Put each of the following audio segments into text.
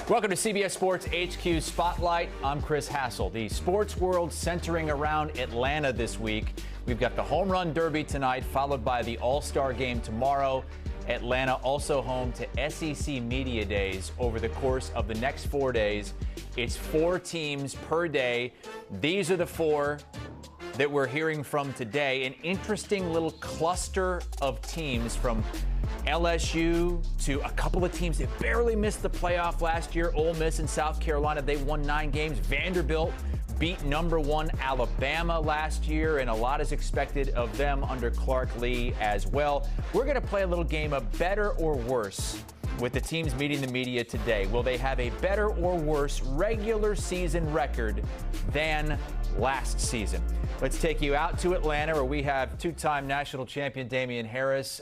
Welcome to CBS Sports HQ Spotlight. I'm Chris Hassel. The sports world centering around Atlanta this week. We've got the Home Run Derby tonight, followed by the All-Star Game tomorrow. Atlanta also home to SEC Media Days over the course of the next 4 days. It's 4 teams per day. These are the 4 that we're hearing from today. An interesting little cluster of teams, from LSU to a couple of teams that barely missed the playoff last year. Ole Miss and South Carolina, they won 9 games. Vanderbilt beat #1 Alabama last year, and a lot is expected of them under Clark Lee as well. We're going to play a little game of better or worse with the teams meeting the media today. Will they have a better or worse regular season record than last season? Let's take you out to Atlanta, where we have 2-time national champion Damien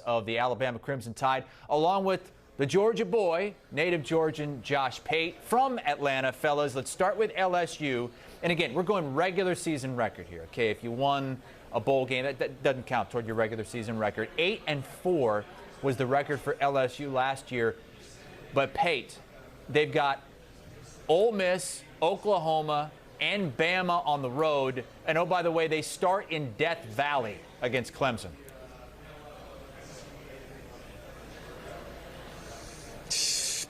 of the Alabama Crimson Tide, along with the Georgia boy, native Georgian Josh Pate from Atlanta. Fellas, let's start with LSU. And again, we're going regular season record here. Okay, if you won a bowl game, that doesn't count toward your regular season record. 8-4 was the record for LSU last year. But Pate, they've got Ole Miss, Oklahoma, and Bama on the road. And oh, by the way, they start in Death Valley against Clemson.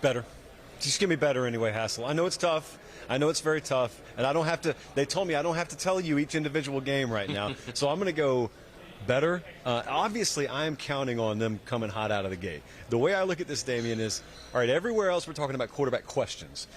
Better. Just give me better anyway, Hassel. I know it's tough. I know it's very tough. And I don't have to, they told me I don't have to tell you each individual game right now. So I'm going to go better. Obviously, I am counting on them coming hot out of the gate. The way I look at this, Damien, is, all right, everywhere else we're talking about quarterback questions.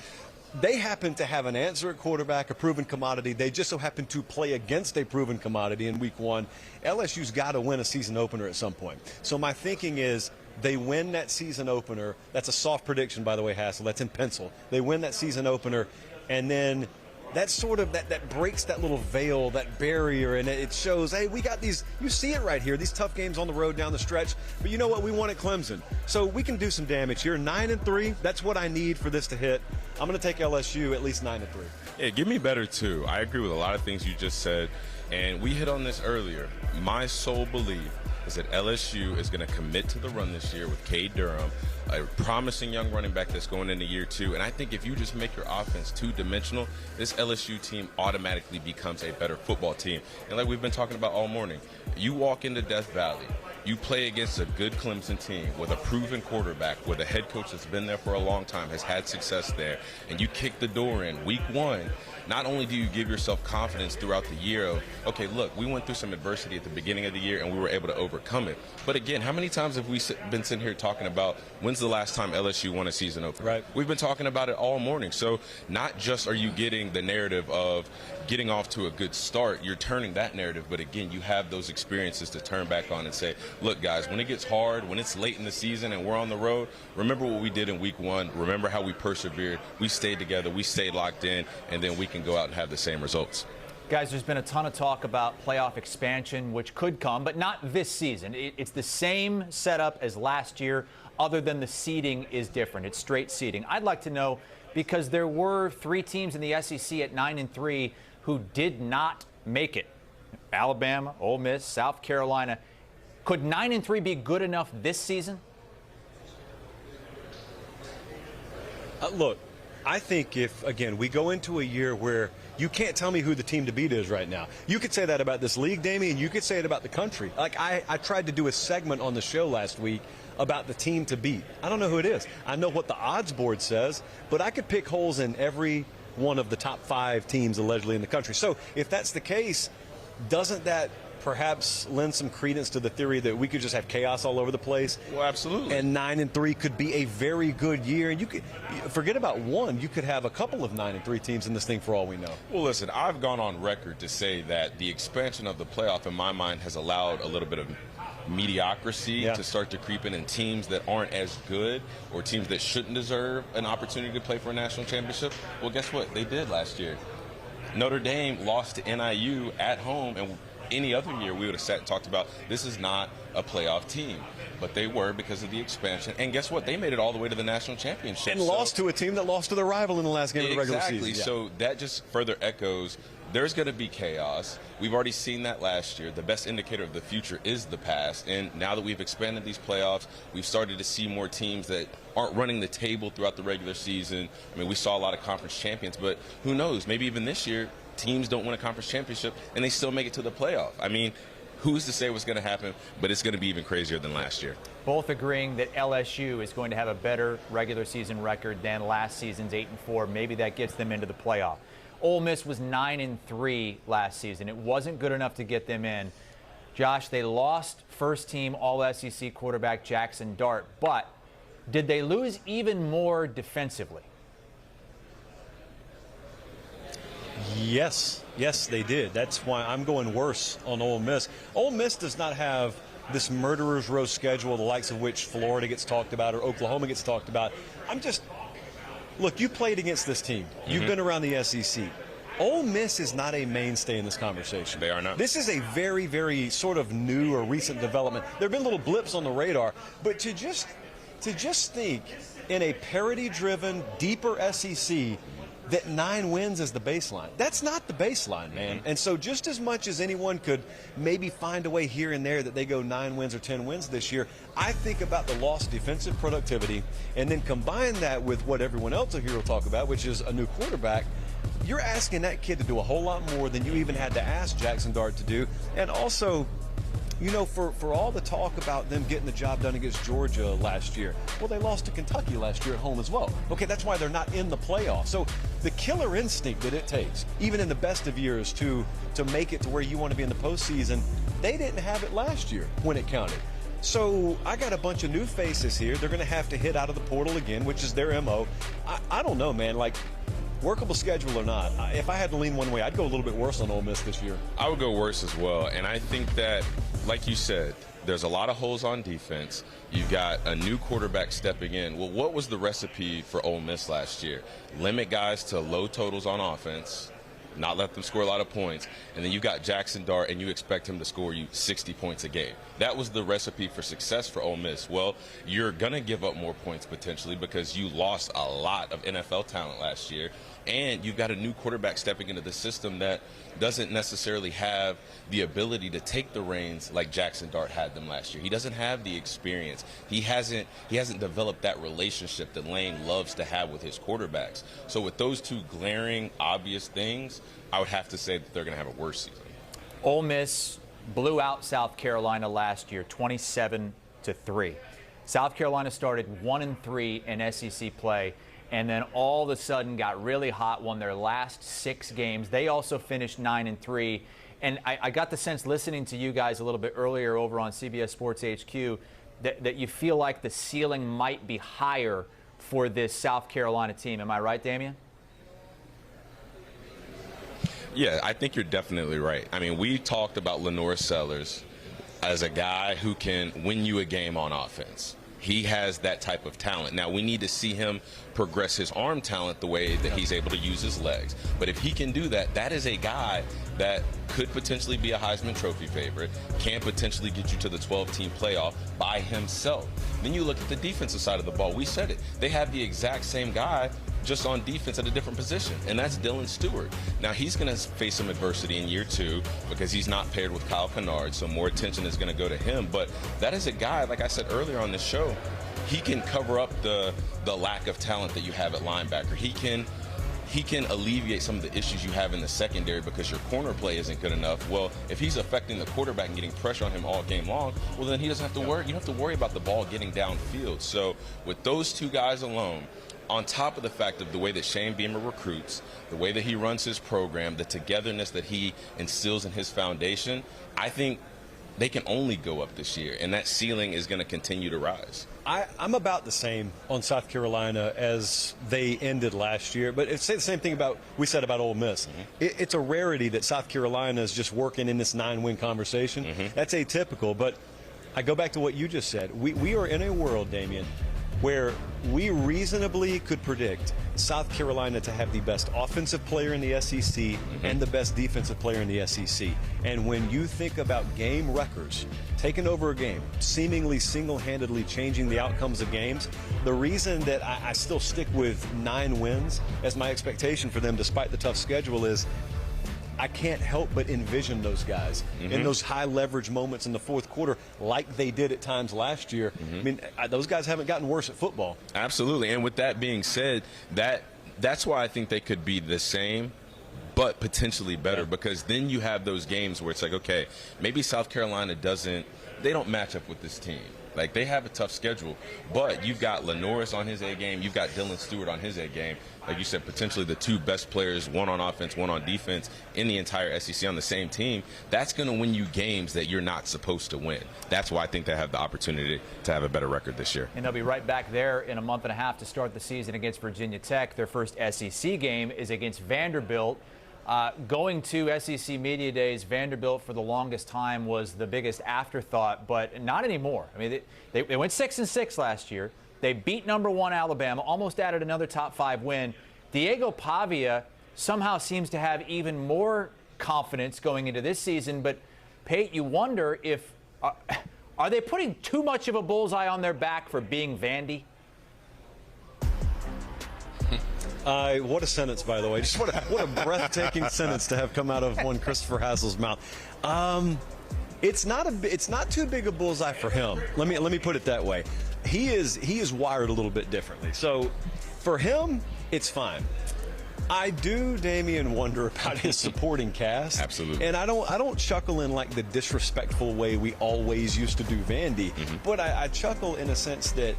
They happen to have an answer at quarterback, a proven commodity. They just so happen to play against a proven commodity in week 1. LSU's got to win a season opener at some point. So my thinking is they win that season opener. That's a soft prediction, by the way, Hassel. That's in pencil. They win that season opener, and then that sort of that breaks that little veil, that barrier, and it shows, hey, we got these, you see it right here, these tough games on the road down the stretch, but you know what, we won at Clemson. So we can do some damage here. 9-3, that's what I need for this to hit. I'm going to take LSU at least 9-3. Yeah, give me better too. I agree with a lot of things you just said, and we hit on this earlier. My sole belief is that LSU is going to commit to the run this year with Cade Durham, a promising young running back that's going into year 2. And I think if you just make your offense two-dimensional, this LSU team automatically becomes a better football team. And like we've been talking about all morning, you walk into Death Valley, you play against a good Clemson team with a proven quarterback, with a head coach that's been there for a long time, has had success there, and you kick the door in week 1. Not only do you give yourself confidence throughout the year of, okay, look, we went through some adversity at the beginning of the year and we were able to overcome it. But again, how many times have we been sitting here talking about when's the last time LSU won a season opener? Right. We've been talking about it all morning. So not just are you getting the narrative of getting off to a good start, you're turning that narrative. But again, you have those experiences to turn back on and say, look, guys, when it gets hard, when it's late in the season and we're on the road, remember what we did in week 1. Remember how we persevered. We stayed together. We stayed locked in. And then we can go out and have the same results. Guys, there's been a ton of talk about playoff expansion, which could come, but not this season. It's the same setup as last year, other than the seeding is different. It's straight seeding. I'd like to know, because there were 3 teams in the SEC at 9-3 who did not make it. Alabama, Ole Miss, South Carolina. Could 9-3 be good enough this season? Look, I think if, again, we go into a year where you can't tell me who the team to beat is right now. You could say that about this league, Damien. You could say it about the country. Like, I tried to do a segment on the show last week about the team to beat. I don't know who it is. I know what the odds board says, but I could pick holes in every one of the top 5 teams allegedly in the country. So if that's the case, doesn't that perhaps lend some credence to the theory that we could just have chaos all over the place? Well, absolutely. And 9-3 could be a very good year. And you could forget about 1. You could have a couple of 9-3 teams in this thing for all we know. Well, listen, I've gone on record to say that the expansion of the playoff, in my mind, has allowed a little bit of mediocrity to start to creep in teams that aren't as good, or teams that shouldn't deserve an opportunity to play for a national championship. Well, guess what? They did last year. Notre Dame lost to NIU at home, and any other year we would have sat and talked about this is not a playoff team. But they were, because of the expansion. And guess what? They made it all the way to the national championship. And lost to a team that lost to their rival in the last game of the regular season. Exactly. So that just further echoes there's going to be chaos. We've already seen that last year. The best indicator of the future is the past. And now that we've expanded these playoffs, we've started to see more teams that aren't running the table throughout the regular season. I mean, we saw a lot of conference champions, but who knows? Maybe even this year, teams don't win a conference championship and they still make it to the playoff. I mean, who's to say what's going to happen? But it's going to be even crazier than last year. Both agreeing that LSU is going to have a better regular season record than last season's 8-4. Maybe that gets them into the playoff. Ole Miss was 9-3 last season. It wasn't good enough to get them in. Josh, they lost first-team All-SEC quarterback Jackson Dart, but did they lose even more defensively? Yes, they did. That's why I'm going worse on Ole Miss. Ole Miss does not have this murderer's row schedule, the likes of which Florida gets talked about or Oklahoma gets talked about. Look, you played against this team. You've been around the SEC. Ole Miss is not a mainstay in this conversation. They are not. This is a very, very sort of new or recent development. There have been little blips on the radar, but to just think in a parity-driven, deeper SEC that 9 wins is the baseline. That's not the baseline, man. And so just as much as anyone could maybe find a way here and there that they go 9 wins or 10 wins this year, I think about the lost defensive productivity and then combine that with what everyone else here will talk about, which is a new quarterback. You're asking that kid to do a whole lot more than you even had to ask Jackson Dart to do. And also, you know, for all the talk about them getting the job done against Georgia last year, well, they lost to Kentucky last year at home as well. Okay, that's why they're not in the playoffs. So the killer instinct that it takes, even in the best of years, to make it to where you want to be in the postseason, they didn't have it last year when it counted. So I got a bunch of new faces here. They're going to have to hit out of the portal again, which is their MO. I don't know, man. Like, workable schedule or not, if I had to lean one way, I'd go a little bit worse on Ole Miss this year. I would go worse as well. And I think that, like you said, there's a lot of holes on defense. You've got a new quarterback stepping in. Well, what was the recipe for Ole Miss last year? Limit guys to low totals on offense, not let them score a lot of points, and then you got Jackson Dart and you expect him to score you 60 points a game. That was the recipe for success for Ole Miss. Well, you're going to give up more points potentially because you lost a lot of NFL talent last year, and you've got a new quarterback stepping into the system that doesn't necessarily have the ability to take the reins like Jackson Dart had them last year. He doesn't have the experience. He hasn't developed that relationship that Lane loves to have with his quarterbacks. So with those two glaring, obvious things, I would have to say that they're going to have a worse season. Ole Miss blew out South Carolina last year, 27-3. South Carolina started 1-3 in SEC play, and then all of a sudden got really hot, won their last 6 games. They also finished 9-3. And I got the sense, listening to you guys a little bit earlier over on CBS Sports HQ, that you feel like the ceiling might be higher for this South Carolina team. Am I right, Damien? Yeah, I think you're definitely right. I mean, we talked about Lenore Sellers as a guy who can win you a game on offense. He has that type of talent. Now, we need to see him progress his arm talent the way that he's able to use his legs. But if he can do that, that is a guy that could potentially be a Heisman Trophy favorite, can potentially get you to the 12-team playoff by himself. Then you look at the defensive side of the ball. We said it. They have the exact same guy, just on defense at a different position, and that's Dylan Stewart. Now, he's going to face some adversity in year 2 because he's not paired with Kyle Kennard, so more attention is going to go to him. But that is a guy, like I said earlier on this show, he can cover up the lack of talent that you have at linebacker. He can alleviate some of the issues you have in the secondary because your corner play isn't good enough. Well, if he's affecting the quarterback and getting pressure on him all game long, well, then he doesn't have to worry. You don't have to worry about the ball getting downfield. So with those two guys alone, on top of the fact of the way that Shane Beamer recruits, the way that he runs his program, the togetherness that he instills in his foundation, I think they can only go up this year, and that ceiling is going to continue to rise. I'm about the same on South Carolina as they ended last year, but it's the same thing we said about Ole Miss. It's a rarity that South Carolina is just working in this 9-win conversation. That's atypical, but I go back to what you just said. We are in a world, Damien, where we reasonably could predict South Carolina to have the best offensive player in the SEC and the best defensive player in the SEC. And when you think about game wreckers taking over a game, seemingly single-handedly changing the outcomes of games, the reason that I still stick with 9 wins as my expectation for them despite the tough schedule is I can't help but envision those guys in those high leverage moments in the fourth quarter like they did at times last year. I mean, those guys haven't gotten worse at football. Absolutely. And with that being said, that's why I think they could be the same, but potentially better, because then you have those games where it's like, okay, maybe South Carolina they don't match up with this team. Like, they have a tough schedule, but you've got LaNorris on his A game. You've got Dylan Stewart on his A game. Like you said, potentially the two best players, one on offense, one on defense, in the entire SEC on the same team. That's going to win you games that you're not supposed to win. That's why I think they have the opportunity to have a better record this year. And they'll be right back there in a month and a half to start the season against Virginia Tech. Their first SEC game is against Vanderbilt. Going to SEC Media Days, Vanderbilt for the longest time was the biggest afterthought, but not anymore. I mean, they went 6-6 last year. They beat #1 Alabama, almost added another top-5 win. Diego Pavia somehow seems to have even more confidence going into this season, but Pate, you wonder if are they putting too much of a bullseye on their back for being Vandy? What a sentence, by the way. Just what a breathtaking sentence to have come out of one Christopher Hassel's mouth. It's not too big a bullseye for him. Let me put it that way. He is wired a little bit differently. So for him, it's fine. I do, Damien, wonder about his supporting cast. Absolutely. And I don't chuckle in like the disrespectful way we always used to do Vandy, but I chuckle in a sense that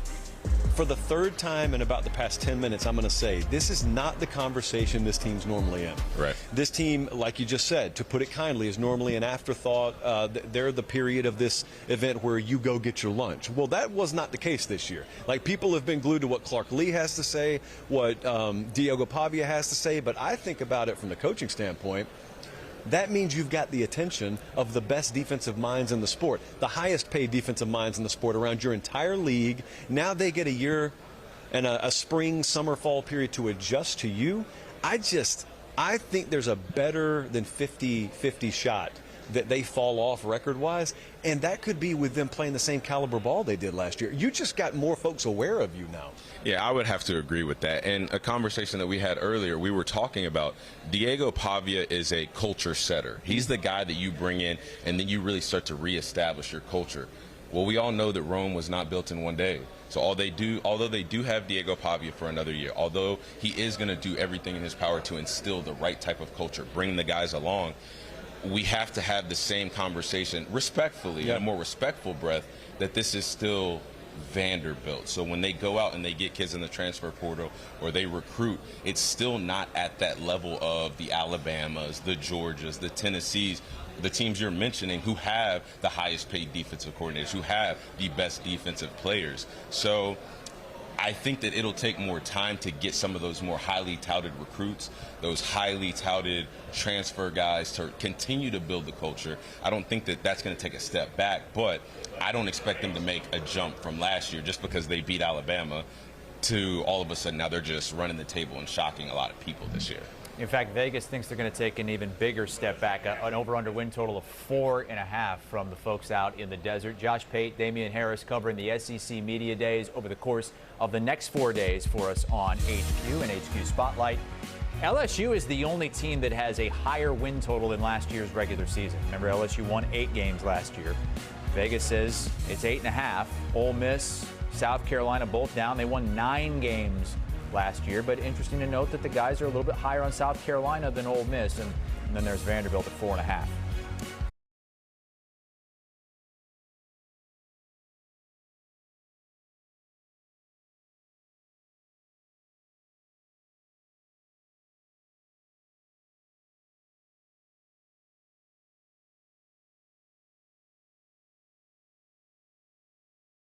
for the third time in about the past 10 minutes, I'm going to say this is not the conversation this team's normally in. Right. This team, like you just said, to put it kindly, is normally an afterthought. They're the period of this event where you go get your lunch. Well, that was not the case this year. Like, people have been glued to what Clark Lee has to say, what Diego Pavia has to say, but I think about it from the coaching standpoint. That means you've got the attention of the best defensive minds in the sport, the highest paid defensive minds in the sport around your entire league. Now they get a year and a spring, summer, fall period to adjust to you. I think there's a better than 50-50 shot that they fall off record-wise, and that could be with them playing the same caliber ball they did last year. You just got more folks aware of you now. Yeah, I would have to agree with that. And a conversation that we had earlier, we were talking about Diego Pavia is a culture setter. He's the guy that you bring in, and then you really start to reestablish your culture. Well, we all know that Rome was not built in one day. So although they do have Diego Pavia for another year, although he is going to do everything in his power to instill the right type of culture, bring the guys along, we have to have the same conversation respectfully, in a more respectful breath, that this is still Vanderbilt. So when they go out and they get kids in the transfer portal or they recruit, it's still not at that level of the Alabamas, the Georgias, the Tennessees, the teams you're mentioning who have the highest paid defensive coordinators, who have the best defensive players. So I think that it'll take more time to get some of those more highly touted recruits, those highly touted transfer guys to continue to build the culture. I don't think that that's going to take a step back, but I don't expect them to make a jump from last year just because they beat Alabama to all of a sudden now they're just running the table and shocking a lot of people this year. In fact, Vegas thinks they're going to take an even bigger step back, an over-under win total of 4.5 from the folks out in the desert. Josh Pate, Damien Harris covering the SEC Media Days over the course of the next 4 days for us on HQ and HQ Spotlight. LSU is the only team that has a higher win total than last year's regular season. Remember, LSU won 8 games last year. Vegas says it's 8.5. Ole Miss, South Carolina both down. They won 9 games last year, but interesting to note that the guys are a little bit higher on South Carolina than Ole Miss, and then there's Vanderbilt at 4.5.